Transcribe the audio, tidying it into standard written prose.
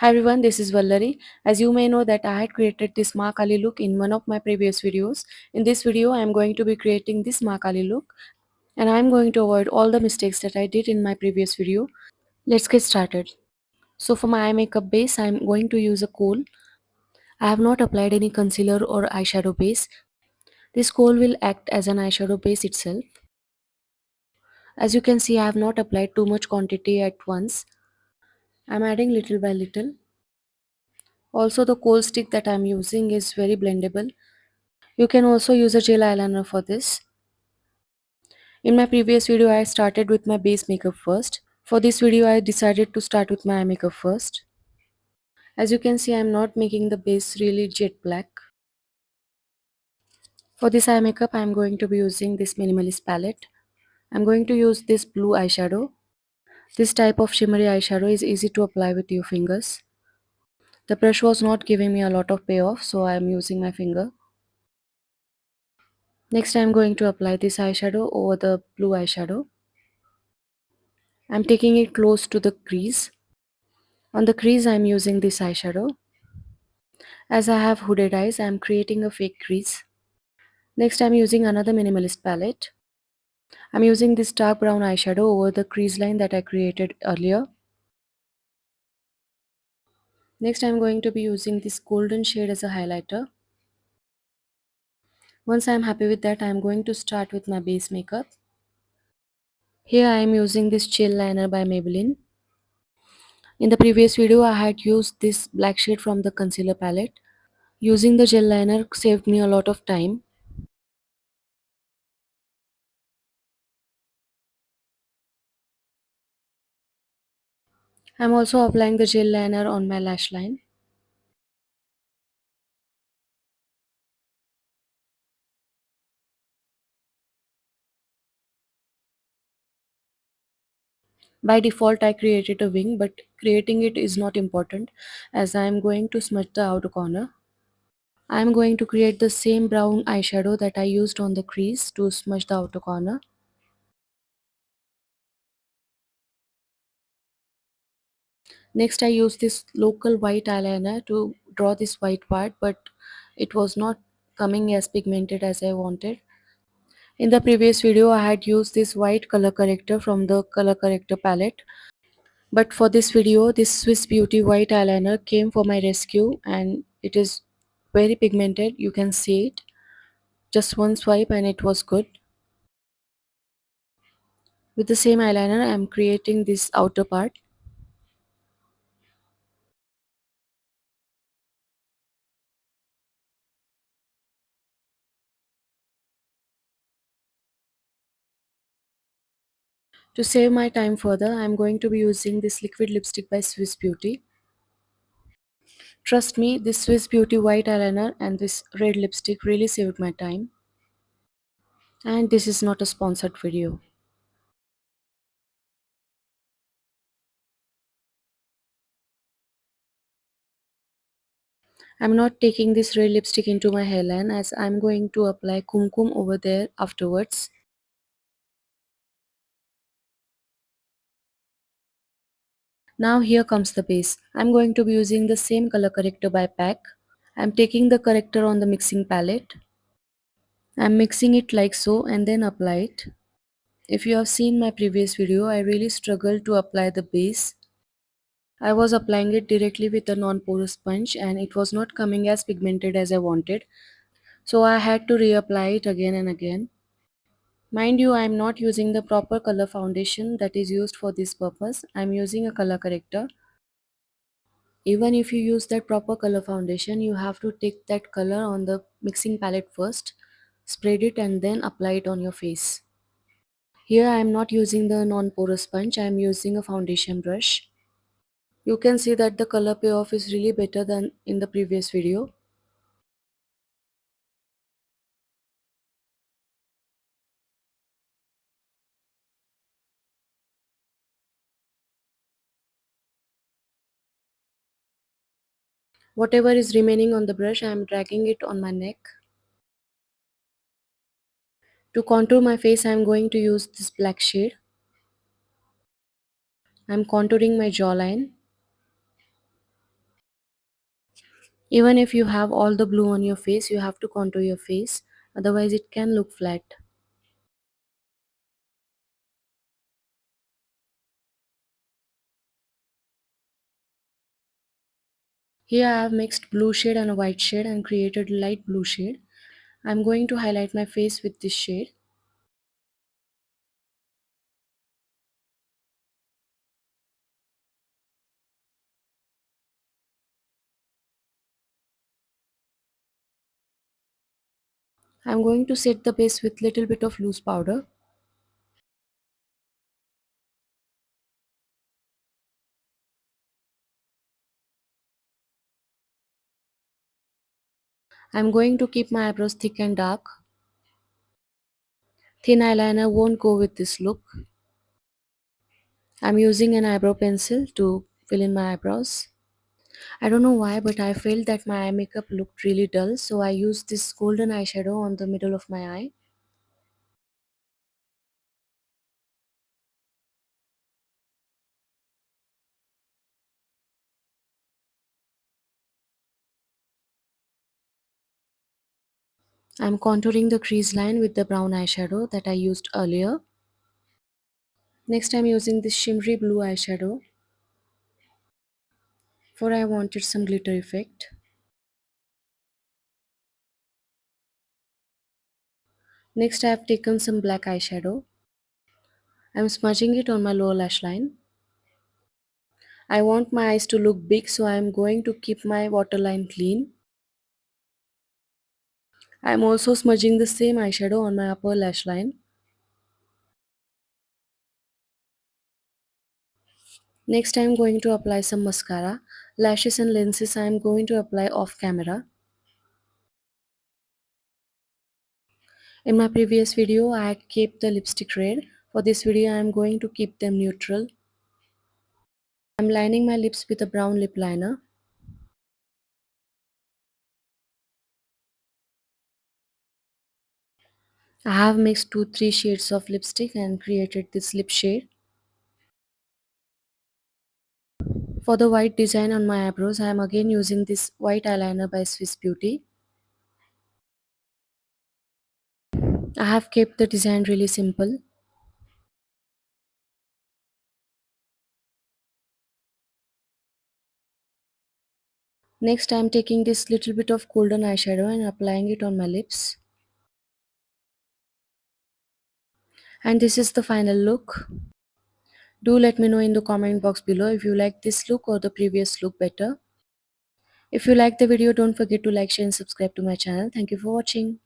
Hi everyone, this is Vallari. As you may know that I had created this Maa Kali look in one of my previous videos. In this video, I am going to be creating this Maa Kali look and I am going to avoid all the mistakes that I did in my previous video. Let's get started. So for my eye makeup base, I am going to use a kohl. I have not applied any concealer or eyeshadow base. This kohl will act as an eyeshadow base itself. As you can see, I have not applied too much quantity at once. I am adding little by little. Also, the kohl stick that I am using is very blendable. You can also use a gel eyeliner for this. In my previous video, I started with my base makeup first. For this video, I decided to start with my eye makeup first. As you can see, I am not making the base really jet black. For this eye makeup, I am going to be using this minimalist palette. I am going to use this blue eyeshadow. This type of shimmery eyeshadow is easy to apply with your fingers. The brush was not giving me a lot of payoff, so I am using my finger. Next, I am going to apply this eyeshadow over the blue eyeshadow. I am taking it close to the crease. On the crease, I am using this eyeshadow. As I have hooded eyes, I am creating a fake crease. Next, I am using another minimalist palette. I am using this dark brown eyeshadow over the crease line that I created earlier. Next, I am going to be using this golden shade as a highlighter. Once I am happy with that, I am going to start with my base makeup. Here I am using this chill liner by Maybelline. In the previous video, I had used this black shade from the concealer palette. Using the gel liner saved me a lot of time. I am also applying the gel liner on my lash line. By default, I created a wing, but creating it is not important as I am going to smudge the outer corner. I am going to create the same brown eyeshadow that I used on the crease to smudge the outer corner. Next, I use this local white eyeliner to draw this white part, but it was not coming as pigmented as I wanted. In the previous video, I had used this white color corrector from the color corrector palette. But for this video, this Swiss Beauty white eyeliner came for my rescue and it is very pigmented. You can see it. Just one swipe and it was good. With the same eyeliner, I am creating this outer part. To save my time further, I am going to be using this liquid lipstick by Swiss Beauty. Trust me, this Swiss Beauty white eyeliner and this red lipstick really saved my time. And this is not a sponsored video. I'm not taking this red lipstick into my hairline as I'm going to apply kumkum over there afterwards. Now here comes the base. I'm going to be using the same color corrector by PAC. I'm taking the corrector on the mixing palette. I'm mixing it like so and then apply it. If you have seen my previous video, I really struggled to apply the base. I was applying it directly with a non-porous sponge and it was not coming as pigmented as I wanted. So I had to reapply it again and again. Mind you, I am not using the proper color foundation that is used for this purpose. I am using a color corrector. Even if you use that proper color foundation, you have to take that color on the mixing palette first, spread it and then apply it on your face. Here I am not using the non-porous sponge, I am using a foundation brush. You can see that the color payoff is really better than in the previous video. Whatever is remaining on the brush, I am dragging it on my neck. To contour my face, I am going to use this black shade. I am contouring my jawline. Even if you have all the blue on your face, you have to contour your face, otherwise it can look flat. Here I have mixed blue shade and a white shade and created light blue shade. I'm going to highlight my face with this shade. I'm going to set the base with little bit of loose powder. I'm going to keep my eyebrows thick and dark. Thin eyeliner won't go with this look. I'm using an eyebrow pencil to fill in my eyebrows. I don't know why, but I felt that my eye makeup looked really dull, so I used this golden eyeshadow on the middle of my eye. I'm contouring the crease line with the brown eyeshadow that I used earlier. Next I'm using this shimmery blue eyeshadow, for I wanted some glitter effect. Next I have taken some black eyeshadow. I'm smudging it on my lower lash line. I want my eyes to look big, so I'm going to keep my waterline clean. I'm also smudging the same eyeshadow on my upper lash line. Next I'm going to apply some mascara. Lashes and lenses I'm going to apply off camera. In my previous video I had kept the lipstick red. For this video I am going to keep them neutral. I'm lining my lips with a brown lip liner. I have mixed 2-3 shades of lipstick and created this lip shade. For the white design on my eyebrows, I am again using this white eyeliner by Swiss Beauty. I have kept the design really simple. Next I am taking this little bit of golden eyeshadow and applying it on my lips. And this is the final look. Do let me know in the comment box below if you like this look or the previous look better. If you like the video, don't forget to like, share and subscribe to my channel. Thank you for watching.